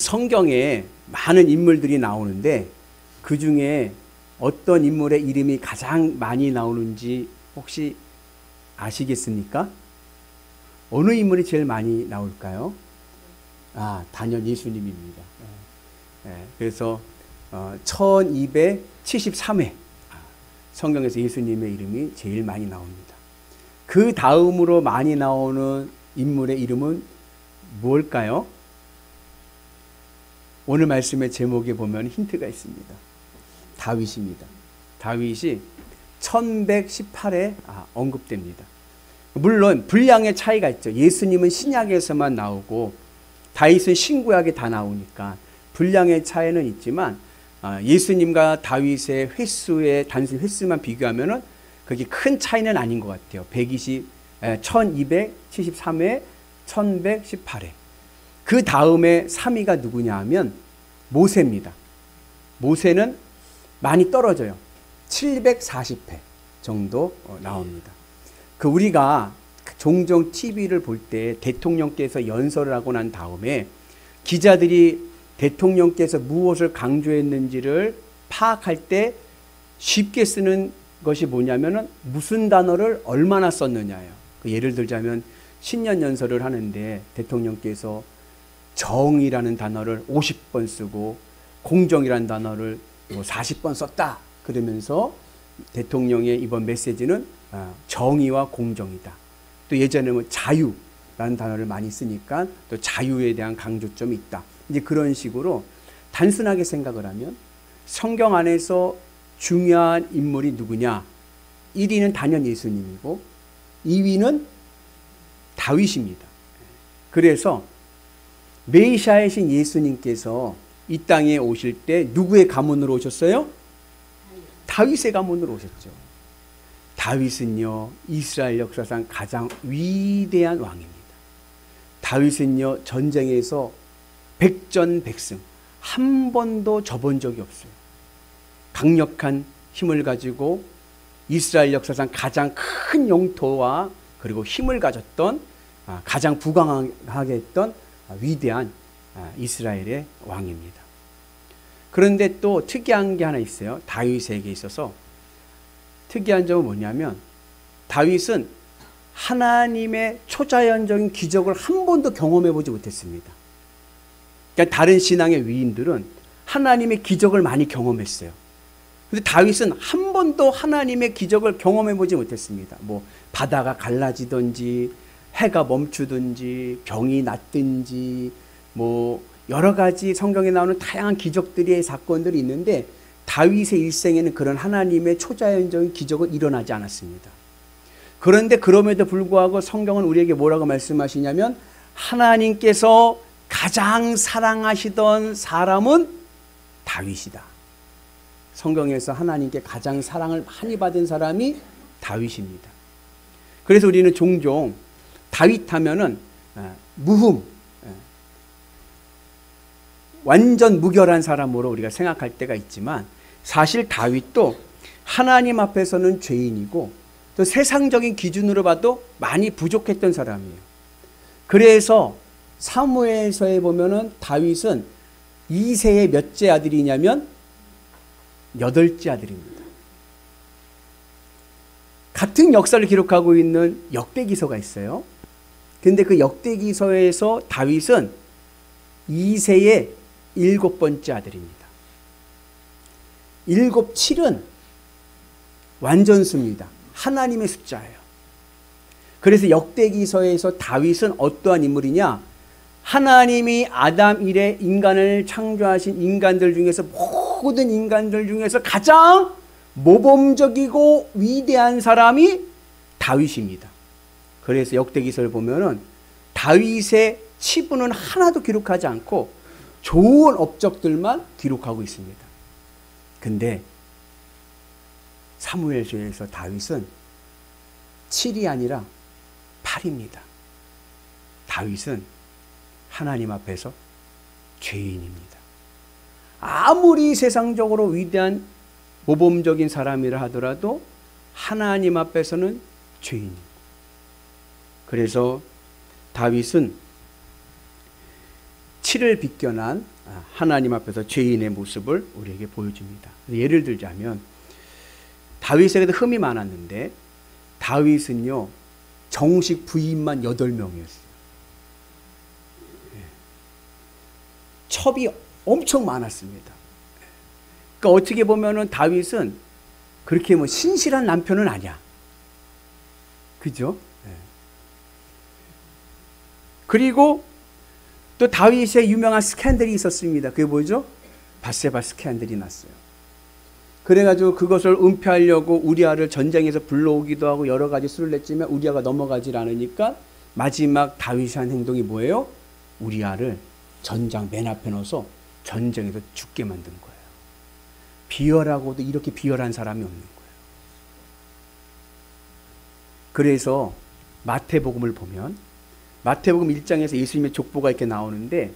성경에 많은 인물들이 나오는데 그 중에 어떤 인물의 이름이 가장 많이 나오는지 혹시 아시겠습니까? 어느 인물이 제일 많이 나올까요? 단연 예수님입니다. 그래서 1273회 성경에서 예수님의 이름이 제일 많이 나옵니다. 그 다음으로 많이 나오는 인물의 이름은 무엇일까요? 오늘 말씀의 제목에 보면 힌트가 있습니다. 다윗입니다. 다윗이 1118에 언급됩니다. 물론 분량의 차이가 있죠. 예수님은 신약에서만 나오고 다윗은 신구약에 다 나오니까 분량의 차이는 있지만 예수님과 다윗의 횟수의 단순 횟수만 비교하면은 그게 큰 차이는 아닌 것 같아요. 1273회, 1118회. 그 다음에 3위가 누구냐 하면 모세입니다. 모세는 많이 떨어져요. 740회 정도 나옵니다. 우리가 종종 TV를 볼 때 대통령께서 연설을 하고 난 다음에 기자들이 대통령께서 무엇을 강조했는지를 파악할 때 쉽게 쓰는 것이 뭐냐면은 무슨 단어를 얼마나 썼느냐예요. 예를 들자면 신년 연설을 하는데 대통령께서 정의라는 단어를 50번 쓰고 공정이라는 단어를 40번 썼다. 그러면서 대통령의 이번 메시지는 정의와 공정이다. 또 예전에는 자유라는 단어를 많이 쓰니까 또 자유에 대한 강조점이 있다. 이제 그런 식으로 단순하게 생각을 하면 성경 안에서 중요한 인물이 누구냐? 1위는 단연 예수님이고 2위는 다윗입니다. 그래서 메시아이신 예수님께서 이 땅에 오실 때 누구의 가문으로 오셨어요? 다윗의 가문으로 오셨죠. 다윗은요, 이스라엘 역사상 가장 위대한 왕입니다. 다윗은요, 전쟁에서 백전백승 한 번도 져본 적이 없어요. 강력한 힘을 가지고 이스라엘 역사상 가장 큰 영토와 그리고 힘을 가졌던 가장 부강하게 했던 위대한 이스라엘의 왕입니다. 그런데 또 특이한 게 하나 있어요. 다윗에게 있어서 특이한 점은 뭐냐면 다윗은 하나님의 초자연적인 기적을 한 번도 경험해 보지 못했습니다. 그러니까 다른 신앙의 위인들은 하나님의 기적을 많이 경험했어요. 근데 다윗은 한 번도 하나님의 기적을 경험해 보지 못했습니다. 뭐 바다가 갈라지든지 해가 멈추든지 병이 낫든지 뭐 여러 가지 성경에 나오는 다양한 기적들의 사건들이 있는데 다윗의 일생에는 그런 하나님의 초자연적인 기적은 일어나지 않았습니다. 그런데 그럼에도 불구하고 성경은 우리에게 뭐라고 말씀하시냐면 하나님께서 가장 사랑하시던 사람은 다윗이다. 성경에서 하나님께 가장 사랑을 많이 받은 사람이 다윗입니다. 그래서 우리는 종종 다윗 하면은 무흠, 완전 무결한 사람으로 우리가 생각할 때가 있지만 사실 다윗도 하나님 앞에서는 죄인이고 또 세상적인 기준으로 봐도 많이 부족했던 사람이에요. 그래서 사무엘서에 보면은 다윗은 이새의 몇째 아들이냐면 8째 아들입니다. 같은 역사를 기록하고 있는 역대기서가 있어요. 근데 그 역대기서에서 다윗은 이새의 7번째 아들입니다. 7, 7은 완전수입니다. 하나님의 숫자예요. 그래서 역대기서에서 다윗은 어떠한 인물이냐? 하나님이 아담 이래 인간을 창조하신 인간들 중에서 모든 인간들 중에서 가장 모범적이고 위대한 사람이 다윗입니다. 그래서 역대기서를 보면은 다윗의 치부는 하나도 기록하지 않고 좋은 업적들만 기록하고 있습니다. 근데 사무엘서에서 다윗은 7이 아니라 8입니다. 다윗은 하나님 앞에서 죄인입니다. 아무리 세상적으로 위대한 모범적인 사람이라 하더라도 하나님 앞에서는 죄인입니다. 그래서 다윗은 7을 비껴난 하나님 앞에서 죄인의 모습을 우리에게 보여줍니다. 예를 들자면 다윗에게도 흠이 많았는데 다윗은요 정식 부인만 8명이었어요. 첩이 엄청 많았습니다. 그러니까 어떻게 보면은 다윗은 그렇게 뭐 신실한 남편은 아니야. 그죠? 그리고 또 다윗의 유명한 스캔들이 있었습니다. 그게 뭐죠? 밧세바 스캔들이 났어요. 그래가지고 그것을 은폐하려고 우리아를 전쟁에서 불러오기도 하고 여러 가지 수를 냈지만 우리아가 넘어가질 않으니까 마지막 다윗이 한 행동이 뭐예요? 우리아를 전장 맨 앞에 넣어서 전쟁에서 죽게 만든 거예요. 비열하고도 이렇게 비열한 사람이 없는 거예요. 그래서 마태복음을 보면 마태복음 1장에서 예수님의 족보가 이렇게 나오는데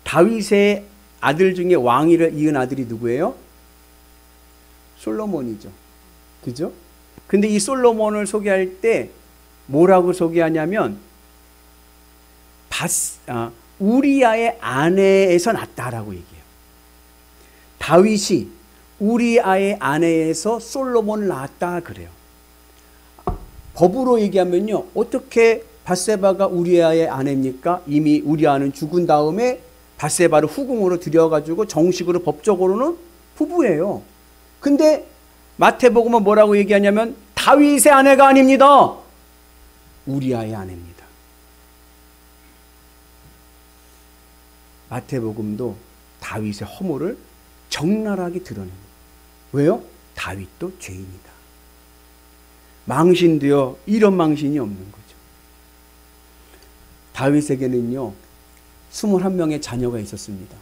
다윗의 아들 중에 왕위를 이은 아들이 누구예요? 솔로몬이죠. 그죠? 근데 이 솔로몬을 소개할 때 뭐라고 소개하냐면 우리아의 아내에서 났다라고 얘기해요. 다윗이 우리아의 아내에서 솔로몬을 낳았다 그래요. 법으로 얘기하면요. 어떻게 밧세바가 우리아의 아내입니까? 이미 우리아는 죽은 다음에 밧세바를 후궁으로 들여가지고 정식으로 법적으로는 부부예요. 근데 마태복음은 뭐라고 얘기하냐면 다윗의 아내가 아닙니다. 우리아의 아내입니다. 마태복음도 다윗의 허물을 적나라하게 드러냅니다. 왜요? 다윗도 죄인이다. 망신도요, 이런 망신이 없는 거죠. 다윗에게는요, 21명의 자녀가 있었습니다.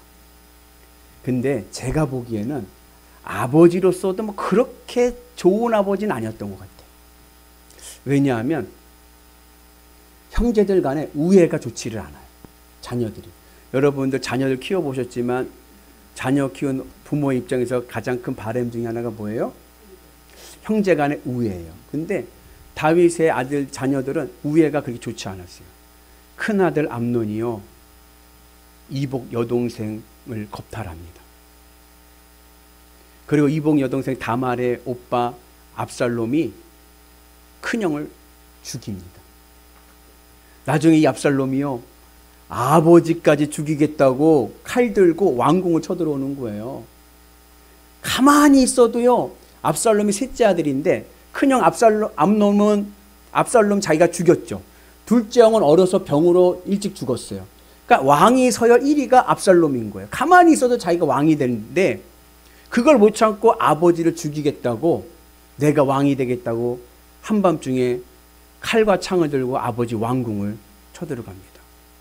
근데 제가 보기에는 아버지로서도 뭐 그렇게 좋은 아버지는 아니었던 것 같아요. 왜냐하면 형제들 간에 우애가 좋지를 않아요. 자녀들이. 여러분들 자녀를 키워보셨지만 자녀 키운 부모의 입장에서 가장 큰 바람 중에 하나가 뭐예요? 형제 간의 우애예요. 근데 다윗의 아들 자녀들은 우애가 그렇게 좋지 않았어요. 큰아들 암논이요, 이복 여동생을 겁탈합니다. 그리고 이복 여동생 다말의 오빠 압살롬이 큰형을 죽입니다. 나중에 이 압살롬이요, 아버지까지 죽이겠다고 칼 들고 왕궁을 쳐들어오는 거예요. 가만히 있어도요, 압살롬이 셋째 아들인데 큰형 압살롬 자기가 죽였죠. 둘째 형은 어려서 병으로 일찍 죽었어요. 그러니까 왕위 서열 1위가 압살롬인 거예요. 가만히 있어도 자기가 왕이 되는데 그걸 못 참고 아버지를 죽이겠다고, 내가 왕이 되겠다고 한밤중에 칼과 창을 들고 아버지 왕궁을 쳐들어갑니다.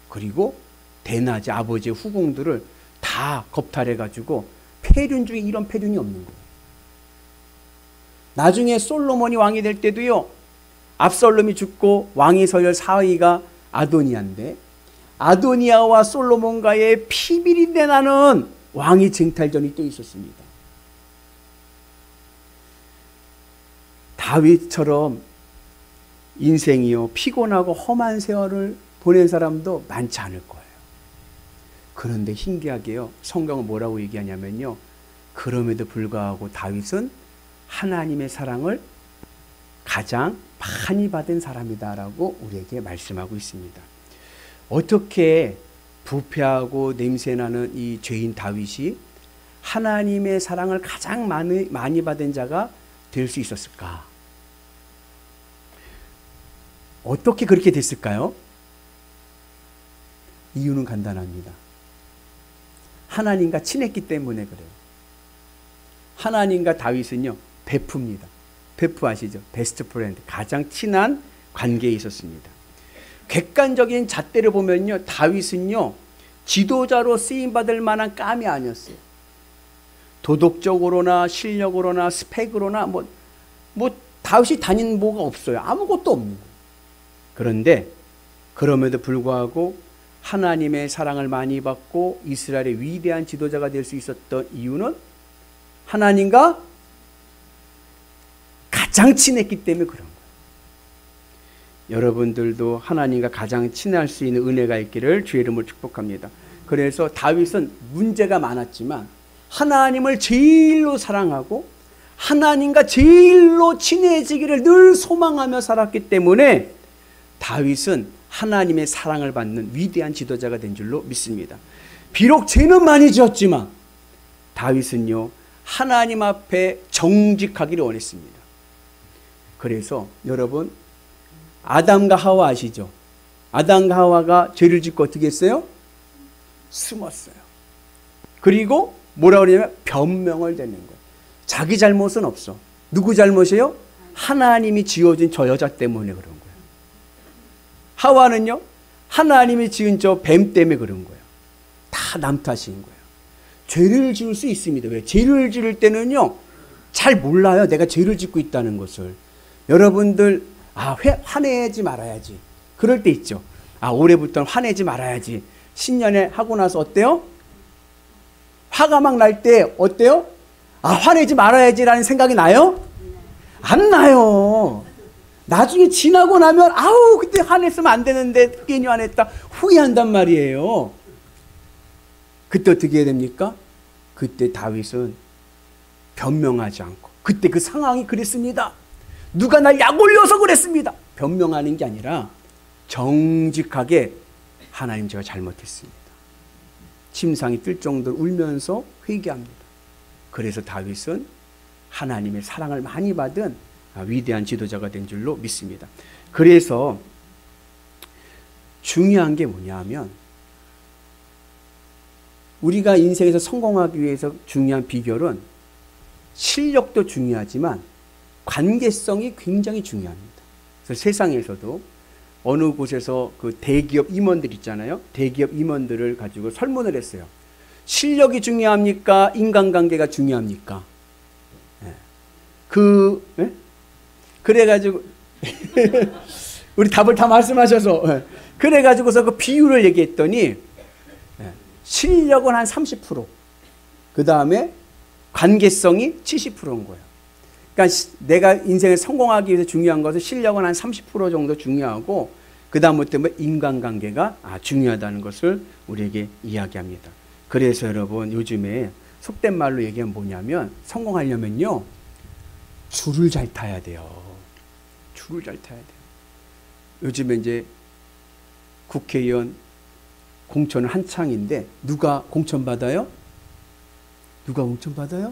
그리고 대낮에 아버지의 후궁들을 다 겁탈해가지고 폐륜 중에 이런 폐륜이 없는 거예요. 나중에 솔로몬이 왕이 될 때도요, 압살롬이 죽고 왕위 서열 4위가 아도니아인데 아도니아와 솔로몬과의 피비린내 나는 왕위 쟁탈전이 또 있었습니다. 다윗처럼 인생이요, 피곤하고 험한 세월을 보낸 사람도 많지 않을 거예요. 그런데 신기하게요, 성경은 뭐라고 얘기하냐면요, 그럼에도 불구하고 다윗은 하나님의 사랑을 가장 많이 받은 사람이다라고 우리에게 말씀하고 있습니다. 어떻게 부패하고 냄새나는 이 죄인 다윗이 하나님의 사랑을 가장 많이 받은 자가 될 수 있었을까? 어떻게 그렇게 됐을까요? 이유는 간단합니다. 하나님과 친했기 때문에 그래요. 하나님과 다윗은요, 베프입니다. 베프 아시죠? 베스트 프렌드, 가장 친한 관계에 있었습니다. 객관적인 잣대를 보면요, 다윗은요, 지도자로 쓰임받을 만한 깜이 아니었어요. 도덕적으로나 실력으로나 스펙으로나 뭐 다윗이 다닌 뭐가 없어요. 아무것도 없는 거예요. 그런데 그럼에도 불구하고 하나님의 사랑을 많이 받고 이스라엘의 위대한 지도자가 될 수 있었던 이유는 하나님과 가장 친했기 때문에 그런 거예요. 여러분들도 하나님과 가장 친할 수 있는 은혜가 있기를 주의 이름으로 축복합니다. 그래서 다윗은 문제가 많았지만 하나님을 제일로 사랑하고 하나님과 제일로 친해지기를 늘 소망하며 살았기 때문에 다윗은 하나님의 사랑을 받는 위대한 지도자가 된 줄로 믿습니다. 비록 죄는 많이 지었지만 다윗은요 하나님 앞에 정직하기를 원했습니다. 그래서 여러분 아담과 하와 아시죠? 아담과 하와가 죄를 짓고 어떻게 했어요? 숨었어요. 그리고 뭐라고 그러냐면 변명을 대는 거예요. 자기 잘못은 없어. 누구 잘못이에요? 하나님이 지어준 저 여자 때문에 그런 거예요. 하와는요 하나님이 지은 저 뱀 때문에 그런 거예요. 다 남 탓인 거예요. 죄를 지을 수 있습니다. 왜? 죄를 지을 때는요 잘 몰라요. 내가 죄를 짓고 있다는 것을. 여러분들 화내지 말아야지. 그럴 때 있죠. 올해부터는 화내지 말아야지. 신년에 하고 나서 어때요? 화가 막 날 때 어때요? 화내지 말아야지라는 생각이 나요? 안 나요. 나중에 지나고 나면 그때 화냈으면 안 되는데 괜히 화냈다 후회한단 말이에요. 그때 어떻게 해야 됩니까? 그때 다윗은 변명하지 않고 그때 그 상황이 그랬습니다. 누가 날 약 올려서 그랬습니다. 변명하는 게 아니라 정직하게 하나님 제가 잘못했습니다. 침상이 뜰 정도로 울면서 회개합니다. 그래서 다윗은 하나님의 사랑을 많이 받은 위대한 지도자가 된 줄로 믿습니다. 그래서 중요한 게 뭐냐면 우리가 인생에서 성공하기 위해서 중요한 비결은 실력도 중요하지만 관계성이 굉장히 중요합니다. 그래서 세상에서도 어느 곳에서 그 대기업 임원들 있잖아요. 대기업 임원들을 가지고 설문을 했어요. 실력이 중요합니까? 인간관계가 중요합니까? 그래가지고 우리 답을 다 말씀하셔서 그래가지고서 그 비율을 얘기했더니 실력은 한 30%, 그 다음에 관계성이 70%인 거예요. 그러니까 내가 인생에 성공하기 위해서 중요한 것은 실력은 한 30% 정도 중요하고 그 다음부터 인간관계가 중요하다는 것을 우리에게 이야기합니다. 그래서 여러분 요즘에 속된 말로 얘기하면 뭐냐면 성공하려면요 줄을 잘 타야 돼요. 줄을 잘 타야 돼요. 요즘에 이제 국회의원 공천은 한창인데 누가 공천 받아요? 누가 공천 받아요?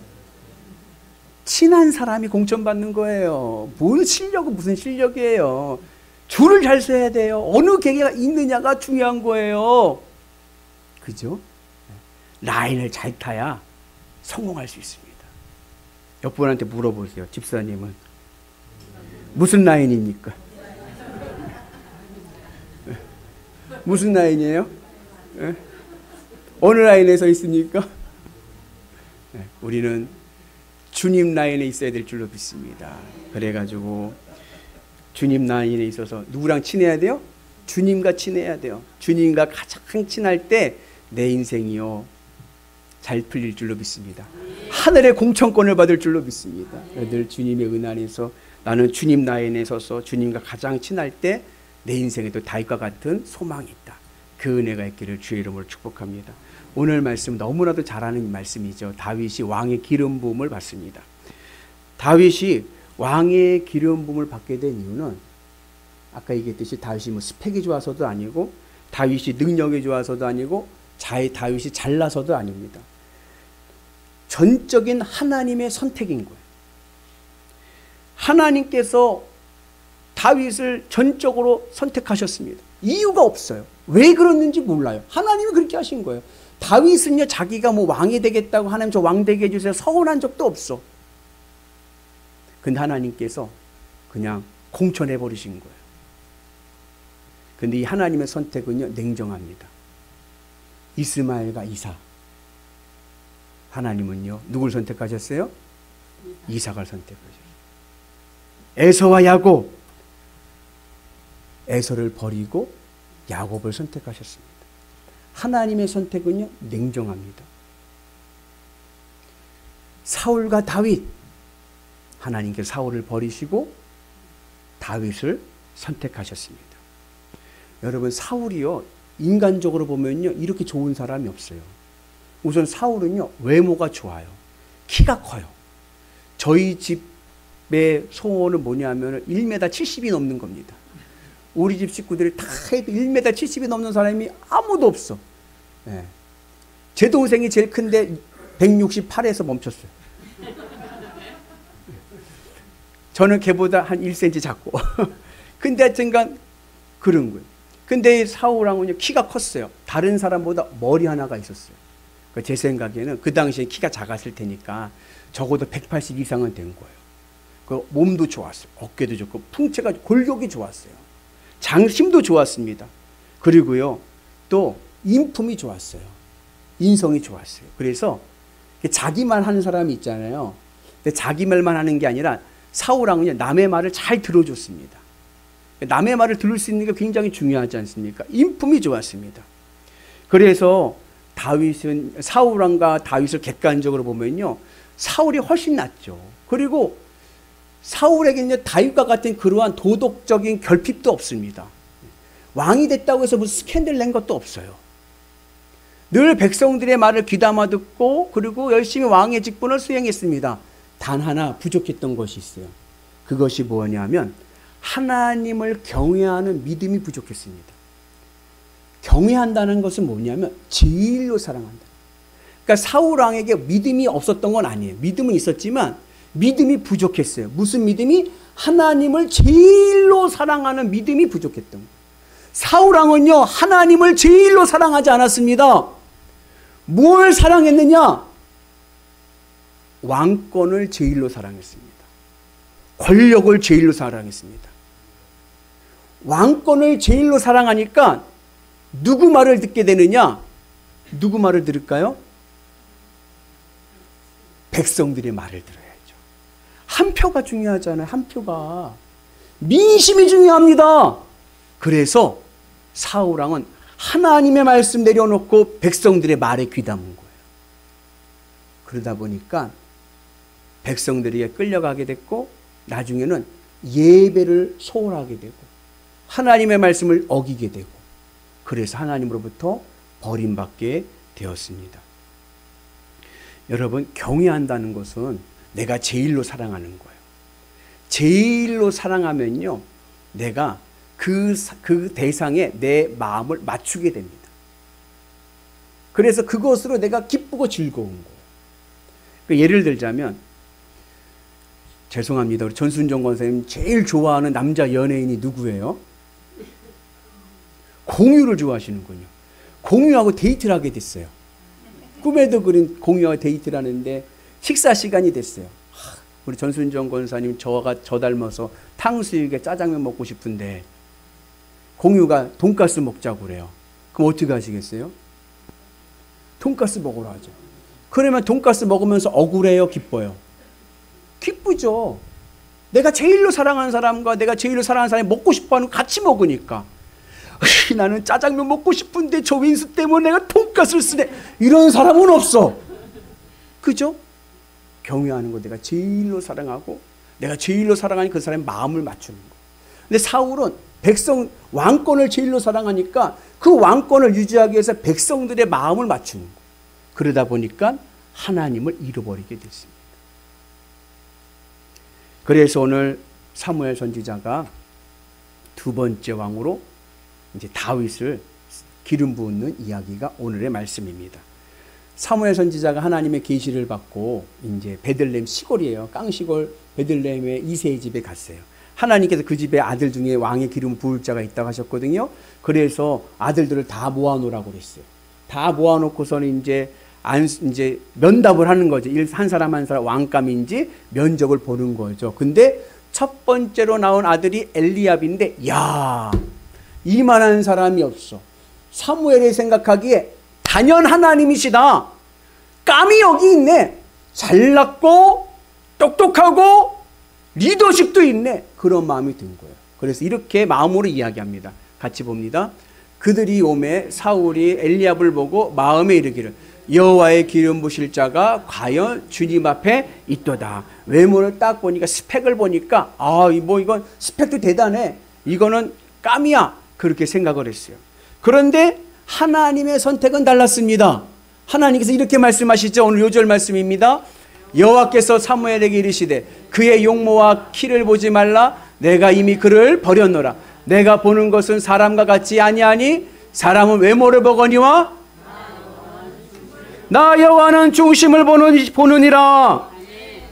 친한 사람이 공천 받는 거예요. 뭔 실력은 무슨 실력이에요. 줄을 잘 서야 돼요. 어느 계기가 있느냐가 중요한 거예요. 그죠? 라인을 잘 타야 성공할 수 있습니다. 옆분한테 물어보세요. 집사님은 무슨 라인입니까? 무슨 라인이에요? 어느 라인에 서 있습니까? 우리는 주님 라인에 있어야 될 줄로 믿습니다. 그래가지고 주님 라인에 있어서 누구랑 친해야 돼요? 주님과 친해야 돼요. 주님과 가장 친할 때 내 인생이요 잘 풀릴 줄로 믿습니다. 하늘의 공천권을 받을 줄로 믿습니다. 늘 주님의 은혜 안에서 나는 주님 라인에 서서 주님과 가장 친할 때 내 인생에도 다윗과 같은 소망이 있다. 그 은혜가 있기를 주의 이름으로 축복합니다. 오늘 말씀 너무나도 잘하는 말씀이죠. 다윗이 왕의 기름 부음을 받습니다. 다윗이 왕의 기름 부음을 받게 된 이유는 아까 얘기했듯이 다윗이 뭐 스펙이 좋아서도 아니고 다윗이 능력이 좋아서도 아니고 다윗이 잘나서도 아닙니다. 전적인 하나님의 선택인 거예요. 하나님께서 다윗을 전적으로 선택하셨습니다. 이유가 없어요. 왜 그랬는지 몰라요. 하나님이 그렇게 하신 거예요. 다윗은요 자기가 뭐 왕이 되겠다고 하나님 저 왕 되게 해주세요 서운한 적도 없어. 근데 하나님께서 그냥 공천해 버리신 거예요. 근데 이 하나님의 선택은요 냉정합니다. 이스마엘과 이삭. 하나님은요 누굴 선택하셨어요? 이삭을 선택하셨어요. 에서와 야곱. 에서를 버리고 야곱을 선택하셨습니다. 하나님의 선택은요 냉정합니다. 사울과 다윗. 하나님께서 사울을 버리시고 다윗을 선택하셨습니다. 여러분 사울이요 인간적으로 보면요, 이렇게 좋은 사람이 없어요. 우선 사울은요, 외모가 좋아요. 키가 커요. 저희 집의 소원은 뭐냐면 1m 70이 넘는 겁니다. 우리 집 식구들이 다 해도 1m 70이 넘는 사람이 아무도 없어. 예. 제 동생이 제일 큰데 168에서 멈췄어요. 저는 걔보다 한 1cm 작고. 근데 하여튼간 그런 거예요. 근데 사울왕은요, 키가 컸어요. 다른 사람보다 머리 하나가 있었어요. 제 생각에는 그 당시에 키가 작았을 테니까 적어도 180 이상은 된 거예요. 그 몸도 좋았어요. 어깨도 좋고 풍채가, 골격이 좋았어요. 장심도 좋았습니다. 그리고요, 또 인품이 좋았어요. 인성이 좋았어요. 그래서 자기만 하는 사람이 있잖아요. 근데 자기 말만 하는 게 아니라 사울왕은요, 남의 말을 잘 들어줬습니다. 남의 말을 들을 수 있는 게 굉장히 중요하지 않습니까? 인품이 좋았습니다. 그래서 사울왕과 다윗을 객관적으로 보면요, 사울이 훨씬 낫죠. 그리고 사울에게는 다윗과 같은 그러한 도덕적인 결핍도 없습니다. 왕이 됐다고 해서 무슨 스캔들 낸 것도 없어요. 늘 백성들의 말을 귀담아 듣고 그리고 열심히 왕의 직분을 수행했습니다. 단 하나 부족했던 것이 있어요. 그것이 뭐냐면 하나님을 경외하는 믿음이 부족했습니다. 경외한다는 것은 뭐냐면 제일로 사랑한다. 그러니까 사울왕에게 믿음이 없었던 건 아니에요. 믿음은 있었지만 믿음이 부족했어요. 무슨 믿음이? 하나님을 제일로 사랑하는 믿음이 부족했던 거예요. 사울왕은요, 하나님을 제일로 사랑하지 않았습니다. 뭘 사랑했느냐? 왕권을 제일로 사랑했습니다. 권력을 제일로 사랑했습니다. 왕권을 제일로 사랑하니까 누구 말을 듣게 되느냐? 누구 말을 들을까요? 백성들의 말을 들어야죠. 한 표가 중요하잖아요. 한 표가. 민심이 중요합니다. 그래서 사울왕은 하나님의 말씀 내려놓고 백성들의 말에 귀담은 거예요. 그러다 보니까 백성들에게 끌려가게 됐고 나중에는 예배를 소홀하게 되고 하나님의 말씀을 어기게 되고 그래서 하나님으로부터 버림받게 되었습니다. 여러분, 경외한다는 것은 내가 제일로 사랑하는 거예요. 제일로 사랑하면요, 내가 그 대상에 내 마음을 맞추게 됩니다. 그래서 그것으로 내가 기쁘고 즐거운 거예요. 예를 들자면, 죄송합니다. 우리 전순정 권사님 제일 좋아하는 남자 연예인이 누구예요? 공유를 좋아하시는군요. 공유하고 데이트를 하게 됐어요. 꿈에도 그린 공유하고 데이트를 하는데 식사 시간이 됐어요. 우리 전순정 권사님 저 닮아서 탕수육에 짜장면 먹고 싶은데 공유가 돈가스 먹자고 그래요. 그럼 어떻게 하시겠어요? 돈가스 먹으러 하죠. 그러면 돈가스 먹으면서 억울해요? 기뻐요? 기쁘죠. 내가 제일로 사랑하는 사람과 내가 제일로 사랑하는 사람이 먹고 싶어하는 거 같이 먹으니까. 나는 짜장면 먹고 싶은데 저 윈수 때문에 내가 돈가스를 쓰네. 이런 사람은 없어. 그죠? 경외하는 거 내가 제일로 사랑하고 내가 제일로 사랑하니 그 사람의 마음을 맞추는 거. 근데 사울은 왕권을 제일로 사랑하니까 그 왕권을 유지하기 위해서 백성들의 마음을 맞추는 거. 그러다 보니까 하나님을 잃어버리게 됐습니다. 그래서 오늘 사무엘 선지자가 두 번째 왕으로 이제 다윗을 기름 부은 이야기가 오늘의 말씀입니다. 사무엘 선지자가 하나님의 계시를 받고 이제 베들레헴 시골이에요. 깡시골 베들레헴의 이새의 집에 갔어요. 하나님께서 그 집에 아들 중에 왕의 기름 부을 자가 있다고 하셨거든요. 그래서 아들들을 다 모아놓으라고 그랬어요. 다 모아놓고서는 이제 면담을 하는 거죠. 한 사람 한 사람 왕감인지 면접을 보는 거죠. 근데 첫 번째로 나온 아들이 엘리압인데, 야, 이만한 사람이 없어. 사무엘이 생각하기에 단연 하나님이시다. 감이 여기 있네. 잘났고 똑똑하고 리더십도 있네. 그런 마음이 든 거예요. 그래서 이렇게 마음으로 이야기합니다. 같이 봅니다. 그들이 오매 사울이 엘리압을 보고 마음에 이르기를 여호와의 기름 부실 자가 과연 주님 앞에 있도다. 외모를 딱 보니까 스펙을 보니까 이건 스펙도 대단해. 이거는 깜이야. 그렇게 생각을 했어요. 그런데 하나님의 선택은 달랐습니다. 하나님께서 이렇게 말씀하시죠. 오늘 요절 말씀입니다. 여호와께서 사무엘에게 이르시되 그의 용모와 키를 보지 말라. 내가 이미 그를 버렸노라. 내가 보는 것은 사람과 같지 아니하니 사람은 외모를 보거니와 나 여호와는 중심을 보느니라.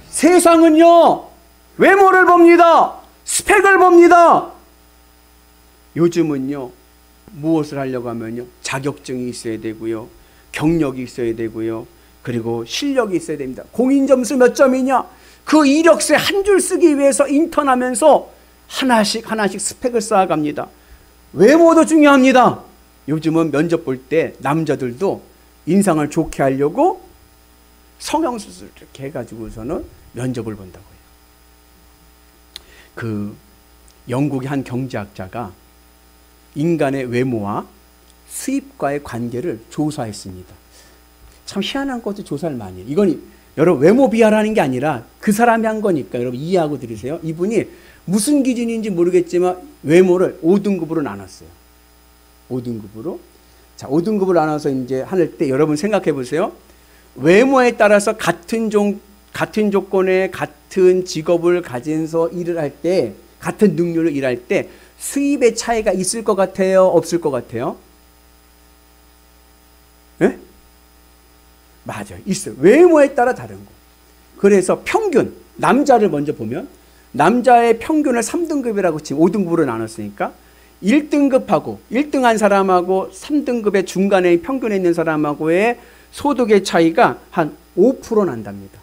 세상은요 외모를 봅니다. 스펙을 봅니다. 요즘은요 무엇을 하려고 하면요 자격증이 있어야 되고요, 경력이 있어야 되고요, 그리고 실력이 있어야 됩니다. 공인점수 몇 점이냐, 그 이력서에 한 줄 쓰기 위해서 인턴하면서 하나씩 스펙을 쌓아갑니다. 외모도 중요합니다. 요즘은 면접 볼 때 남자들도 인상을 좋게 하려고 성형수술 이렇게 해가지고서는 면접을 본다고요. 그 영국의 한 경제학자가 인간의 외모와 수입과의 관계를 조사했습니다. 참 희한한 것도 조사를 많이 해요. 이건 여러분 외모 비하라는 게 아니라 그 사람이 한 거니까 여러분 이해하고 들으세요. 이분이 무슨 기준인지 모르겠지만 외모를 5등급으로 나눴어요. 5등급으로. 자, 5등급으로 나눠서 이제 할 때 여러분 생각해 보세요. 외모에 따라서 같은 조건에 같은 직업을 가진서 일을 할 때, 같은 능력을 일할 때 수입의 차이가 있을 것 같아요? 없을 것 같아요? 예? 맞아요. 있어요. 외모에 따라 다른 거. 그래서 평균, 남자를 먼저 보면 남자의 평균을 3등급이라고 지금 5등급으로 나눴으니까 1등급하고 1등한 사람하고 3등급의 중간에 평균에 있는 사람하고의 소득의 차이가 한 5% 난답니다.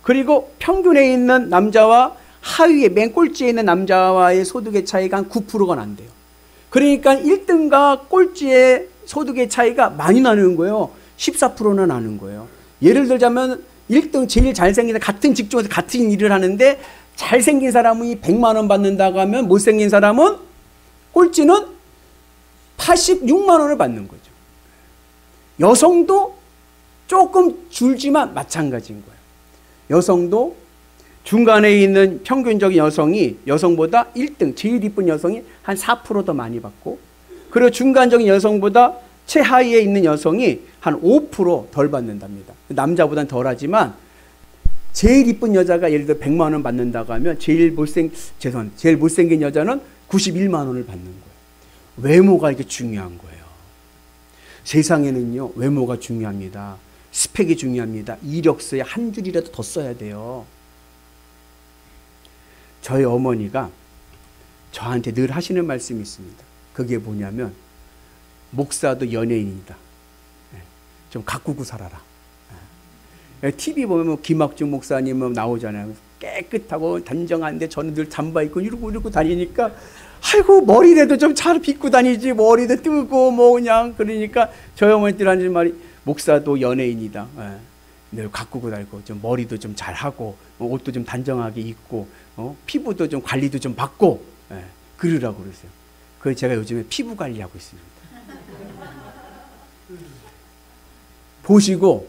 그리고 평균에 있는 남자와 하위에 맨 꼴찌에 있는 남자와의 소득의 차이가 한 9%가 난대요. 그러니까 1등과 꼴찌의 소득의 차이가 많이 나는 거예요. 14%나 나는 거예요. 예를 들자면 1등 제일 잘생긴 같은 직종에서 같은 일을 하는데 잘생긴 사람이 100만 원 받는다고 하면 못생긴 사람은 꼴찌는 86만 원을 받는 거죠. 여성도 조금 줄지만 마찬가지인 거예요. 여성도 중간에 있는 평균적인 여성이 여성보다 1등 제일 이쁜 여성이 한 4% 더 많이 받고, 그리고 중간적인 여성보다 최하위에 있는 여성이 한 5% 덜 받는답니다. 남자보다는 덜하지만 제일 이쁜 여자가 예를 들어 100만 원 받는다고 하면 제일 못생긴 여자는 91만 원을 받는 거예요. 외모가 이렇게 중요한 거예요. 세상에는요 외모가 중요합니다. 스펙이 중요합니다. 이력서에 한 줄이라도 더 써야 돼요. 저희 어머니가 저한테 늘 하시는 말씀이 있습니다. 그게 뭐냐면 목사도 연예인이다. 좀 가꾸고 살아라. TV 보면 김학중 목사님 나오잖아요. 깨끗하고 단정한데 저는 늘 잠바 입고 이러고 다니니까 아이고 머리라도 좀 잘 빗고 다니지, 머리도 뜨고 뭐 그냥. 그러니까 저희 어머니들 하는 말이 목사도 연예인이다. 늘 가꾸고 다니고 좀 머리도 좀 잘하고 옷도 좀 단정하게 입고 피부도 좀 관리도 좀 받고 그러라고 그러세요. 그래서 제가 요즘에 피부 관리하고 있습니다. 보시고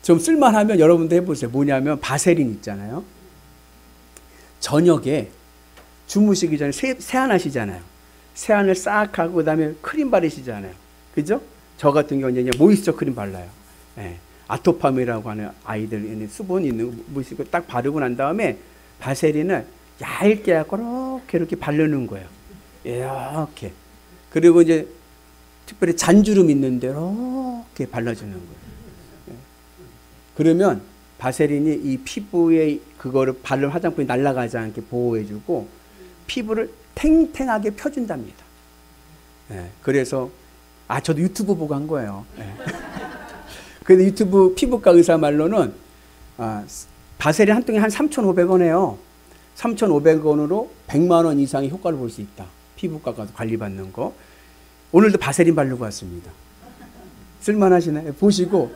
좀 쓸만하면 여러분도 해보세요. 뭐냐면 바세린 있잖아요. 저녁에 주무시기 전에 세안하시잖아요. 세안을 싹 하고 그다음에 크림 바르시잖아요. 그죠? 저 같은 경우는 모이스처 크림 발라요. 아토팜이라고 하는 아이들 수분 있는 거 딱 바르고 난 다음에 바세린을 얇게 이렇게 바르는 거예요. 이렇게. 그리고 이제 특별히 잔주름 있는데 이렇게 발라주는 거예요. 그러면 바세린이 이 피부에 그거를 바른 화장품이 날아가지 않게 보호해주고 피부를 탱탱하게 펴준답니다. 그래서 저도 유튜브 보고 한 거예요. 근데 유튜브 피부과 의사 말로는 바세린 한 통에 한 3,500원이에요. 3,500원으로 100만 원 이상의 효과를 볼 수 있다. 피부과 가서 관리받는 거. 오늘도 바세린 바르고 왔습니다. 쓸만하시나요? 보시고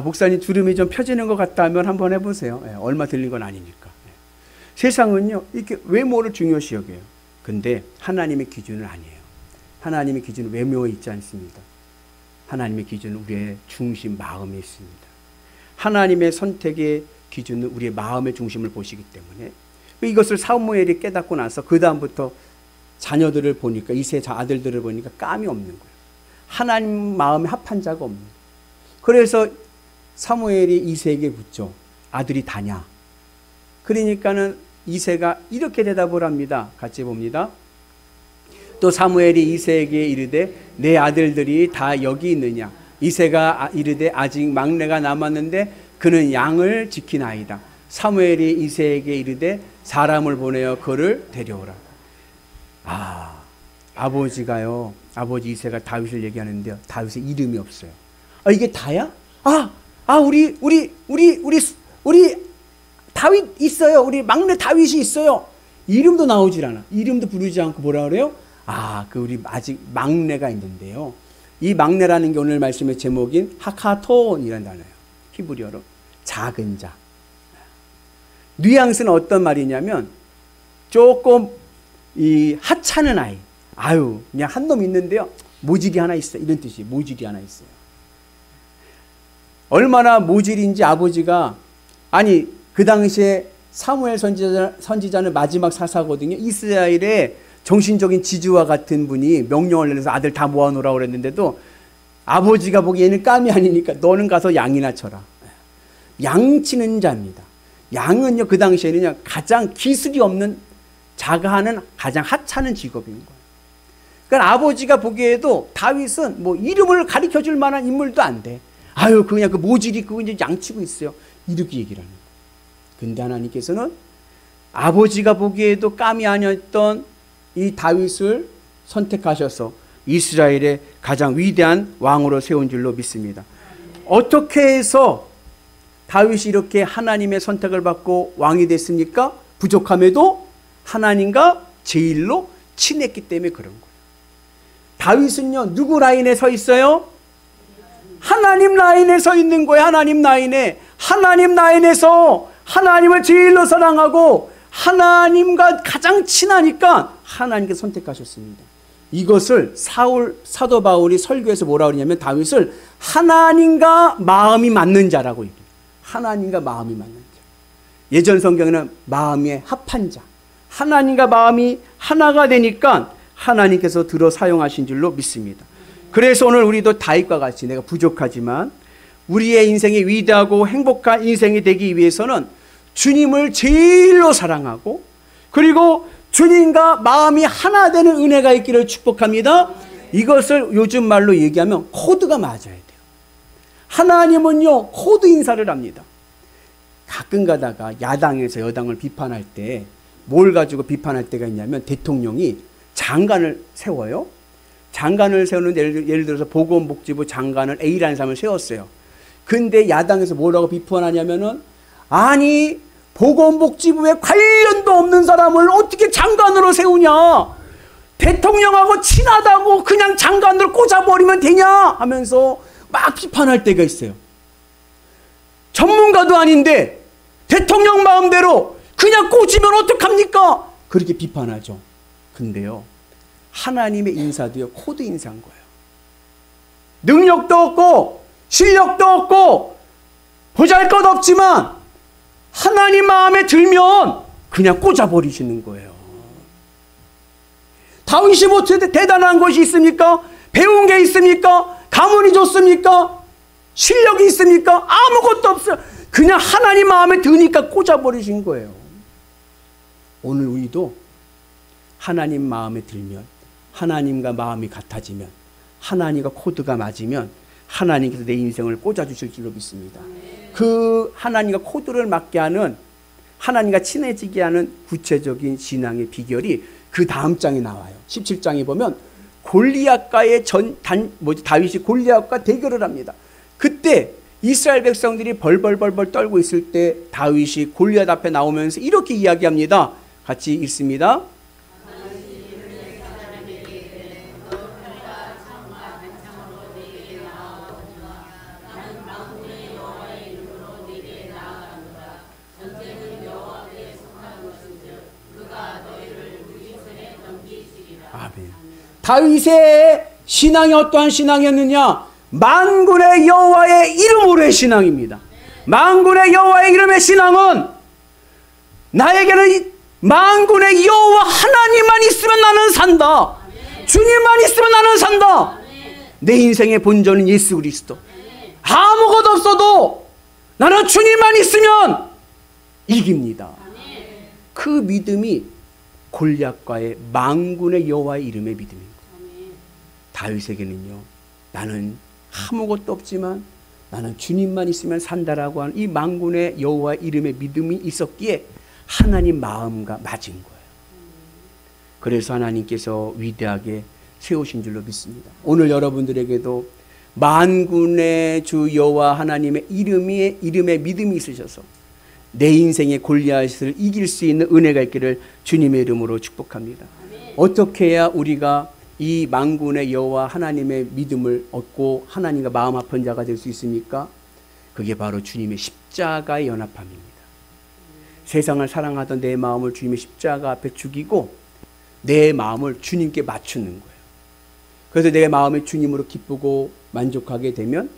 목사님 주름이 좀 펴지는 것 같다 하면 한번 해보세요. 얼마 들린 건 아니니까. 세상은요 이렇게 외모를 중요시 여겨요. 근데 하나님의 기준은 아니에요. 하나님의 기준은 외모에 있지 않습니다. 하나님의 기준은 우리의 중심 마음에 있습니다. 하나님의 선택의 기준은 우리의 마음의 중심을 보시기 때문에 이것을 사무엘이 깨닫고 나서 그 다음부터 자녀들을 보니까, 이세 아들들을 보니까 깜이 없는 거예요. 하나님 마음에 합한 자가 없는 거예요. 그래서 사무엘이 이세에게 묻죠. 아들이 다냐? 그러니까는 이세가 이렇게 대답을 합니다. 같이 봅니다. 또 사무엘이 이세에게 이르되 내 아들들이 다 여기 있느냐? 이세가 이르되 아직 막내가 남았는데 그는 양을 지키나이다. 사무엘이 이세에게 이르되 사람을 보내어 그를 데려오라. 아버지가요, 아버지 이세가 다윗을 얘기하는데요, 다윗의 이름이 없어요. 이게 다야? 우리 다윗 있어요. 우리 막내 다윗이 있어요. 이름도 나오질 않아. 이름도 부르지 않고 뭐라 그래요? 우리 아직 막내가 있는데요. 이 막내라는 게 오늘 말씀의 제목인 하카톤이라는 단어예요. 히브리어로 작은 자. 뉘앙스는 어떤 말이냐면 조금 이 하찮은 아이. 그냥 한 놈 있는데요. 모질이 하나 있어. 이런 뜻이 모질이 하나 있어요. 얼마나 모질인지 아버지가, 그 당시에 사무엘 선지자는 마지막 사사거든요. 이스라엘의 정신적인 지주와 같은 분이 명령을 내려서 아들 다 모아놓으라고 그랬는데도 아버지가 보기에는 깜이 아니니까 너는 가서 양이나 쳐라. 양치는 자입니다. 양은요, 그 당시에는 그냥 가장 기술이 없는 자가 하는 가장 하찮은 직업인 거예요. 그러니까 아버지가 보기에도 다윗은 뭐 이름을 가르쳐 줄 만한 인물도 안 돼. 그냥 그 모질이 그거 이제 양치고 있어요. 이렇게 얘기를 하는 거예요. 근데 하나님께서는 아버지가 보기에도 깜이 아니었던 이 다윗을 선택하셔서 이스라엘의 가장 위대한 왕으로 세운 줄로 믿습니다. 어떻게 해서 다윗이 이렇게 하나님의 선택을 받고 왕이 됐습니까? 부족함에도 하나님과 제일로 친했기 때문에 그런 거예요. 다윗은요, 누구 라인에 서 있어요? 하나님 라인에 서 있는 거예요. 하나님 라인에서 하나님을 제일로 사랑하고 하나님과 가장 친하니까 하나님께서 선택하셨습니다. 이것을 사도 바울이 설교에서 뭐라고 그러냐면 다윗을 하나님과 마음이 맞는 자라고 얘기해요. 하나님과 마음이 맞는 자. 예전 성경에는 마음에 합한 자. 하나님과 마음이 하나가 되니까 하나님께서 들어 사용하신 줄로 믿습니다. 그래서 오늘 우리도 다윗과 같이 내가 부족하지만 우리의 인생이 위대하고 행복한 인생이 되기 위해서는 주님을 제일로 사랑하고 그리고 주님과 마음이 하나 되는 은혜가 있기를 축복합니다. 이것을 요즘 말로 얘기하면 코드가 맞아야 돼요. 하나님은요, 코드 인사를 합니다. 가끔 가다가 야당에서 여당을 비판할 때 뭘 가지고 비판할 때가 있냐면 대통령이 장관을 세워요. 장관을 세우는데 예를 들어서 보건복지부 장관을 A라는 사람을 세웠어요. 근데 야당에서 뭐라고 비판하냐면은 보건복지부에 관련도 없는 사람을 어떻게 장관으로 세우냐? 대통령하고 친하다고 그냥 장관으로 꽂아버리면 되냐? 하면서 막 비판할 때가 있어요. 전문가도 아닌데 대통령 마음대로 그냥 꽂으면 어떡합니까? 그렇게 비판하죠. 근데요, 하나님의 인사도요, 코드 인사인 거예요. 능력도 없고 실력도 없고 보잘것 없지만 하나님 마음에 들면 그냥 꽂아버리시는 거예요. 다윗이 뭐 대단한 것이 있습니까? 배운 게 있습니까? 가문이 좋습니까? 실력이 있습니까? 아무것도 없어요. 그냥 하나님 마음에 드니까 꽂아버리신 거예요. 오늘 우리도 하나님 마음에 들면, 하나님과 마음이 같아지면, 하나님과 코드가 맞으면 하나님께서 내 인생을 꽂아주실 줄로 믿습니다. 그 하나님과 코드를 맞게 하는, 하나님과 친해지게 하는 구체적인 신앙의 비결이 그 다음 장에 나와요. 17장에 보면 골리앗과의 다윗이 골리앗과 대결을 합니다. 그때 이스라엘 백성들이 벌벌 떨고 있을 때 다윗이 골리앗 앞에 나오면서 이렇게 이야기합니다. 같이 읽습니다. 아멘. 다윗의 신앙이 어떠한 신앙이었느냐? 만군의 여호와의 이름으로의 신앙입니다. 만군의 여호와의 이름의 신앙은 나에게는 만군의 여호와 하나님만 있으면 나는 산다. 주님만 있으면 나는 산다. 내 인생의 본전은 예수 그리스도. 아무것도 없어도 나는 주님만 있으면 이깁니다. 그 믿음이 골리앗과의 만군의 여호와의 이름의 믿음인 거예요. 다윗에게는요, 나는 아무것도 없지만 나는 주님만 있으면 산다라고 하는 이 만군의 여호와의 이름의 믿음이 있었기에 하나님 마음과 맞은 거예요. 그래서 하나님께서 위대하게 세우신 줄로 믿습니다. 오늘 여러분들에게도 만군의 주 여호와 하나님의 이름에 믿음이 있으셔서 내 인생의 골리앗을 이길 수 있는 은혜가 있기를 주님의 이름으로 축복합니다. 어떻게 해야 우리가 이 만군의 여호와 하나님의 믿음을 얻고 하나님과 마음 아픈 자가 될 수 있습니까? 그게 바로 주님의 십자가의 연합함입니다. 세상을 사랑하던 내 마음을 주님의 십자가 앞에 죽이고 내 마음을 주님께 맞추는 거예요. 그래서 내 마음이 주님으로 기쁘고 만족하게 되면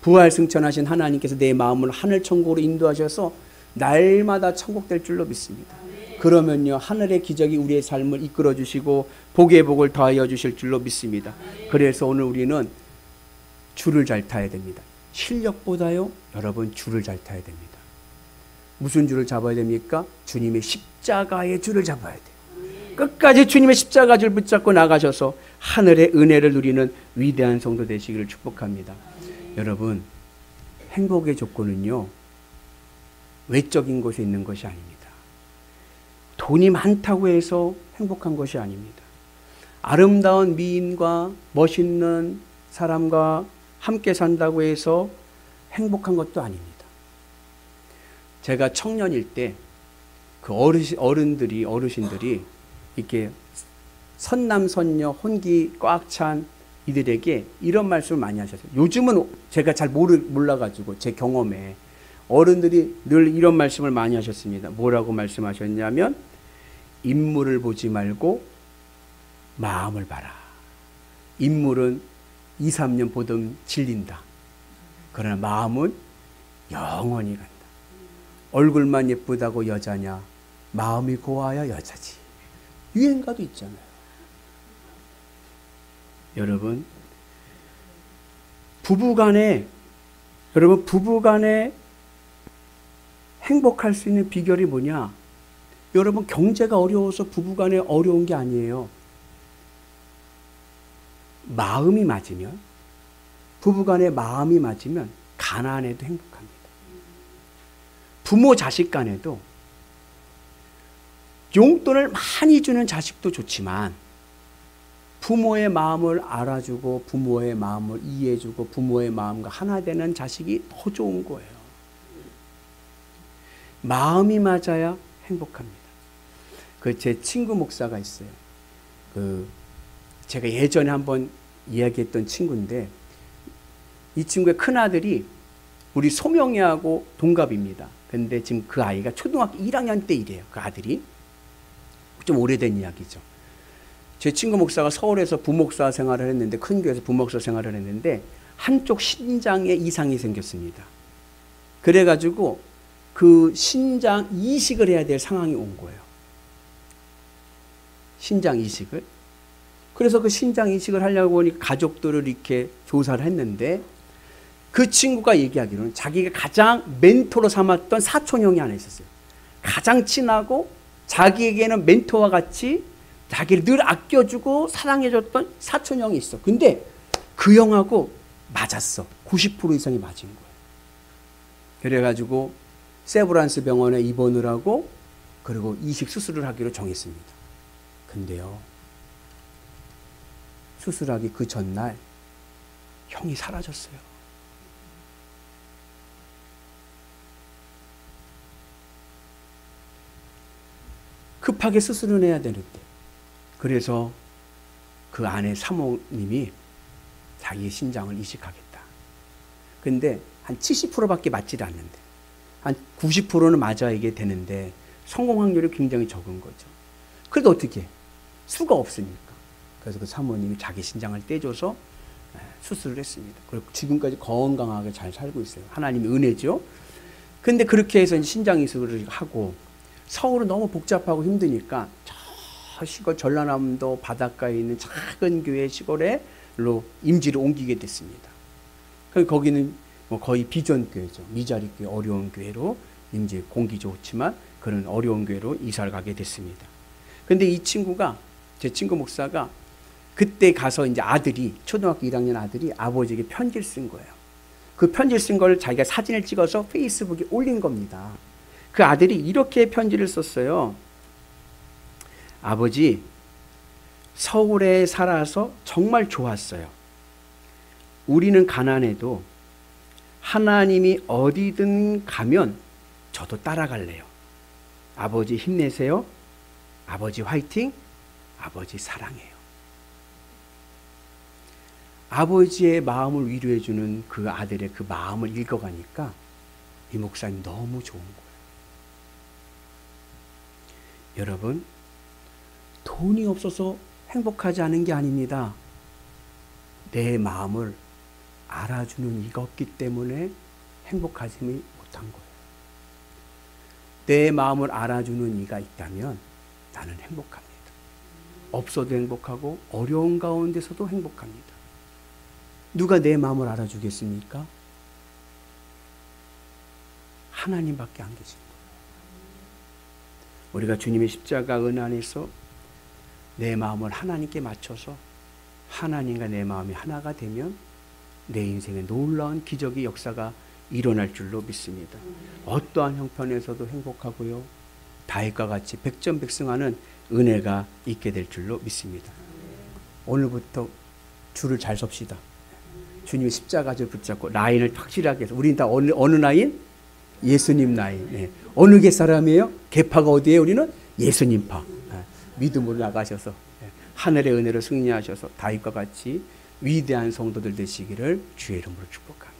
부활승천하신 하나님께서 내 마음을 하늘 천국으로 인도하셔서 날마다 천국 될 줄로 믿습니다. 그러면요, 하늘의 기적이 우리의 삶을 이끌어 주시고 복의 복을 더하여 주실 줄로 믿습니다. 그래서 오늘 우리는 줄을 잘 타야 됩니다. 실력보다요, 여러분 줄을 잘 타야 됩니다. 무슨 줄을 잡아야 됩니까? 주님의 십자가의 줄을 잡아야 돼요. 끝까지 주님의 십자가 줄 붙잡고 나가셔서 하늘의 은혜를 누리는 위대한 성도 되시기를 축복합니다. 여러분, 행복의 조건은요, 외적인 곳에 있는 것이 아닙니다. 돈이 많다고 해서 행복한 것이 아닙니다. 아름다운 미인과 멋있는 사람과 함께 산다고 해서 행복한 것도 아닙니다. 제가 청년일 때 그 어르신들이 이렇게 선남선녀 혼기 꽉 찬 이들에게 이런 말씀을 많이 하셨어요. 요즘은 제가 잘 몰라가지고 제 경험에 어른들이 늘 이런 말씀을 많이 하셨습니다. 뭐라고 말씀하셨냐면, 인물을 보지 말고 마음을 봐라. 인물은 2, 3년 보던 질린다. 그러나 마음은 영원히 간다. 얼굴만 예쁘다고 여자냐, 마음이 고와야 여자지. 유행가도 있잖아요. 여러분, 부부간에 행복할 수 있는 비결이 뭐냐? 여러분, 경제가 어려워서 부부간에 어려운 게 아니에요. 마음이 맞으면, 부부간에 마음이 맞으면 가난해도 행복합니다. 부모 자식 간에도 용돈을 많이 주는 자식도 좋지만 부모의 마음을 알아주고 부모의 마음을 이해해주고 부모의 마음과 하나 되는 자식이 더 좋은 거예요. 마음이 맞아야 행복합니다. 제 친구 목사가 있어요. 제가 예전에 한번 이야기했던 친구인데, 이 친구의 큰아들이 우리 소명이하고 동갑입니다. 근데 지금 그 아이가 초등학교 1학년 때 이래요. 그 아들이. 좀 오래된 이야기죠. 제 친구 목사가 서울에서 부목사 생활을 했는데, 큰 교회에서 부목사 생활을 했는데 한쪽 신장에 이상이 생겼습니다. 그래가지고 그 신장 이식을 해야 될 상황이 온 거예요. 신장 이식을. 그래서 그 신장 이식을 하려고 하니까 가족들을 이렇게 조사를 했는데, 그 친구가 얘기하기로는 자기가 가장 멘토로 삼았던 사촌형이 하나 있었어요. 가장 친하고 자기에게는 멘토와 같이 자기를 늘 아껴주고 사랑해줬던 사촌형이 있어. 근데 그 형하고 맞았어. 90% 이상이 맞은 거예요. 그래가지고 세브란스 병원에 입원을 하고 그리고 이식 수술을 하기로 정했습니다. 근데요, 수술하기 그 전날 형이 사라졌어요. 급하게 수술을 해야 되는데, 그래서 그 아내 사모님이 자기의 신장을 이식하겠다. 근데 한 70%밖에 맞지 않는데 한 90%는 맞아 이게 되는데 성공 확률이 굉장히 적은 거죠. 그래도 어떻게 해? 수가 없으니까. 그래서 그 사모님이 자기 신장을 떼줘서 수술을 했습니다. 그리고 지금까지 건강하게 잘 살고 있어요. 하나님의 은혜죠. 근데 그렇게 해서 신장 이식을 하고 서울은 너무 복잡하고 힘드니까 저 시골 전라남도 바닷가에 있는 작은 교회 시골에로 임지를 옮기게 됐습니다. 거기는 뭐 거의 비전 교회죠. 미자리 교회, 어려운 교회로 임지 공기 좋지만 그런 어려운 교회로 이사를 가게 됐습니다. 근데 이 친구가, 제 친구 목사가 그때 가서 이제 아들이, 초등학교 1학년 아들이 아버지에게 편지를 쓴 거예요. 그 편지를 쓴 걸 자기가 사진을 찍어서 페이스북에 올린 겁니다. 그 아들이 이렇게 편지를 썼어요. 아버지, 서울에 살아서 정말 좋았어요. 우리는 가난해도 하나님이 어디든 가면 저도 따라갈래요. 아버지 힘내세요. 아버지 화이팅. 아버지 사랑해요. 아버지의 마음을 위로해주는 그 아들의 그 마음을 읽어가니까 이 목사님 너무 좋은 거예요. 여러분, 돈이 없어서 행복하지 않은 게 아닙니다. 내 마음을 알아주는 이가 없기 때문에 행복하지 못한 거예요. 내 마음을 알아주는 이가 있다면 나는 행복합니다. 없어도 행복하고 어려운 가운데서도 행복합니다. 누가 내 마음을 알아주겠습니까? 하나님밖에 안 계십니다. 우리가 주님의 십자가 은혜 안에서 내 마음을 하나님께 맞춰서 하나님과 내 마음이 하나가 되면 내 인생에 놀라운 기적의 역사가 일어날 줄로 믿습니다. 어떠한 형편에서도 행복하고요, 다윗과 같이 백전백승하는 은혜가 있게 될 줄로 믿습니다. 오늘부터 줄을 잘 섭시다. 주님의 십자가를 붙잡고 라인을 확실하게 해서, 우리는 다 어느 라인? 예수님 라인. 네. 어느 계 사람이에요? 계파가 어디에요? 우리는 예수님파. 네. 믿음으로 나가셔서 하늘의 은혜로 승리하셔서 다윗과 같이 위대한 성도들 되시기를 주의 이름으로 축복합니다.